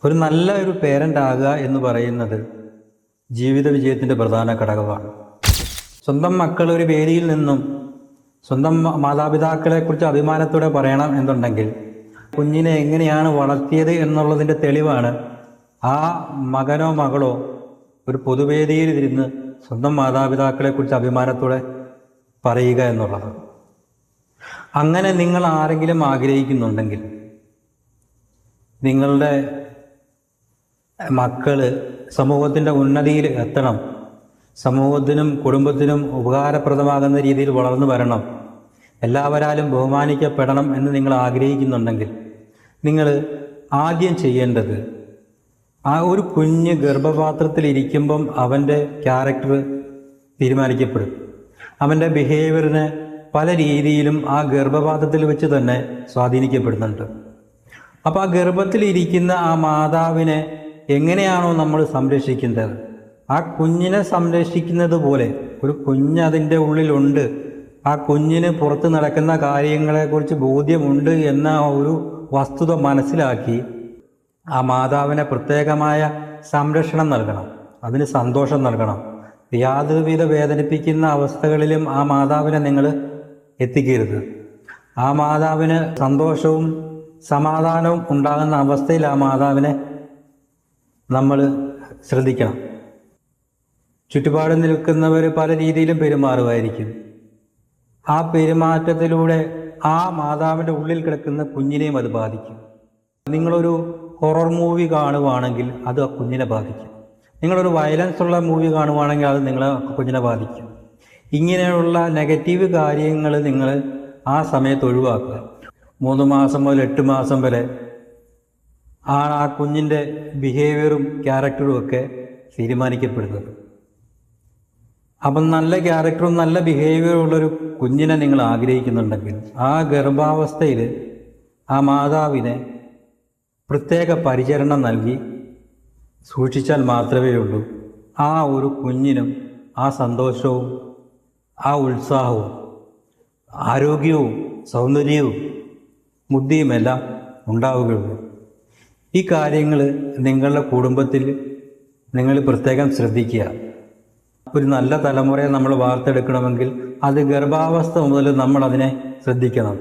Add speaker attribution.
Speaker 1: ഒരു നല്ല ഒരു പേരൻ്റ് ആകുക എന്ന് പറയുന്നത് ജീവിത വിജയത്തിൻ്റെ പ്രധാന ഘടകമാണ്. സ്വന്തം മക്കൾ ഒരു വേദിയിൽ നിന്നും സ്വന്തം മാതാപിതാക്കളെക്കുറിച്ച് അഭിമാനത്തോടെ പറയണം എന്നുണ്ടെങ്കിൽ കുഞ്ഞിനെ എങ്ങനെയാണ് വളർത്തിയത് എന്നുള്ളതിൻ്റെ തെളിവാണ് ആ മകനോ മകളോ ഒരു പൊതുവേദിയിൽ ഇരുന്ന് സ്വന്തം മാതാപിതാക്കളെക്കുറിച്ച് അഭിമാനത്തോടെ പറയുക എന്നുള്ളത്. അങ്ങനെ നിങ്ങൾ ആരെങ്കിലും ആഗ്രഹിക്കുന്നുണ്ടെങ്കിൽ നിങ്ങളുടെ മക്കള് സമൂഹത്തിൻ്റെ ഉന്നതിയിൽ എത്തണം, സമൂഹത്തിനും കുടുംബത്തിനും ഉപകാരപ്രദമാകുന്ന രീതിയിൽ വളർന്നു വരണം, എല്ലാവരാലും ബഹുമാനിക്കപ്പെടണം എന്ന് നിങ്ങൾ ആഗ്രഹിക്കുന്നുണ്ടെങ്കിൽ നിങ്ങൾ ആദ്യം ചെയ്യേണ്ടത് ആ ഒരു കുഞ്ഞ് ഗർഭപാത്രത്തിലിരിക്കുമ്പം അവൻ്റെ ക്യാരക്ടർ തീരുമാനിക്കപ്പെടും. അവൻ്റെ ബിഹേവിയറിന് പല രീതിയിലും ആ ഗർഭപാത്രത്തിൽ വെച്ച് തന്നെ സ്വാധീനിക്കപ്പെടുന്നുണ്ട്. അപ്പോൾ ആ ഗർഭത്തിലിരിക്കുന്ന ആ മാതാവിനെ എങ്ങനെയാണോ നമ്മൾ സംരക്ഷിക്കുന്നത്, ആ കുഞ്ഞിനെ സംരക്ഷിക്കുന്നത് പോലെ ഒരു കുഞ്ഞ് അതിൻ്റെ ഉള്ളിലുണ്ട്, ആ കുഞ്ഞിന് പുറത്ത് നടക്കുന്ന കാര്യങ്ങളെക്കുറിച്ച് ബോധ്യമുണ്ട് എന്ന ഒരു വസ്തുത മനസ്സിലാക്കി ആ മാതാവിനെ പ്രത്യേകമായ സംരക്ഷണം നൽകണം, അതിന് സന്തോഷം നൽകണം. യാതൊരുവിധ വേദനിപ്പിക്കുന്ന അവസ്ഥകളിലും ആ മാതാവിനെ നിങ്ങൾ എത്തിക്കരുത്. ആ മാതാവിന് സന്തോഷവും സമാധാനവും ഉണ്ടാകുന്ന അവസ്ഥയിൽ ആ മാതാവിനെ നമ്മൾ ശ്രദ്ധിക്കണം. ചുറ്റുപാട് നിൽക്കുന്നവർ പല രീതിയിലും പെരുമാറുമായിരിക്കും. ആ പെരുമാറ്റത്തിലൂടെ ആ മാതാവിൻ്റെ ഉള്ളിൽ കിടക്കുന്ന കുഞ്ഞിനെയും അത് ബാധിക്കും. നിങ്ങളൊരു ഹൊറർ മൂവി കാണുവാണെങ്കിൽ അത് ആ കുഞ്ഞിനെ ബാധിക്കും. നിങ്ങളൊരു വയലൻസ് ഉള്ള മൂവി കാണുവാണെങ്കിൽ അത് നിങ്ങളെ കുഞ്ഞിനെ ബാധിക്കും. ഇങ്ങനെയുള്ള നെഗറ്റീവ് കാര്യങ്ങൾ നിങ്ങൾ ആ സമയത്ത് ഒഴിവാക്കുക. 3 മാസം മുതൽ 8 മാസം വരെ ആ കുഞ്ഞിൻ്റെ ബിഹേവിയറും ക്യാരക്ടറും ഒക്കെ തീരുമാനിക്കപ്പെടുന്നത്. അപ്പം നല്ല ക്യാരക്ടറും നല്ല ബിഹേവിയറും ഉള്ളൊരു കുഞ്ഞിനെ നിങ്ങൾ ആഗ്രഹിക്കുന്നുണ്ടെങ്കിൽ ആ ഗർഭാവസ്ഥയിൽ ആ മാതാവിനെ പ്രത്യേക പരിചരണം നൽകി സൂക്ഷിച്ചാൽ മാത്രമേ ഉള്ളൂ ആ ഒരു കുഞ്ഞിനും ആ സന്തോഷവും ആ ഉത്സാഹവും ആരോഗ്യവും സൗന്ദര്യവും ബുദ്ധിയുമെല്ലാം ഉണ്ടാവുകയുള്ളൂ. ഈ കാര്യങ്ങൾ നിങ്ങളുടെ കുടുംബത്തിൽ നിങ്ങൾ പ്രത്യേകം ശ്രദ്ധിക്കുക. ഒരു നല്ല തലമുറയെ നമ്മൾ വാർത്തെടുക്കണമെങ്കിൽ അത് ഗർഭാവസ്ഥ മുതൽ നമ്മൾ അതിനെ ശ്രദ്ധിക്കണം.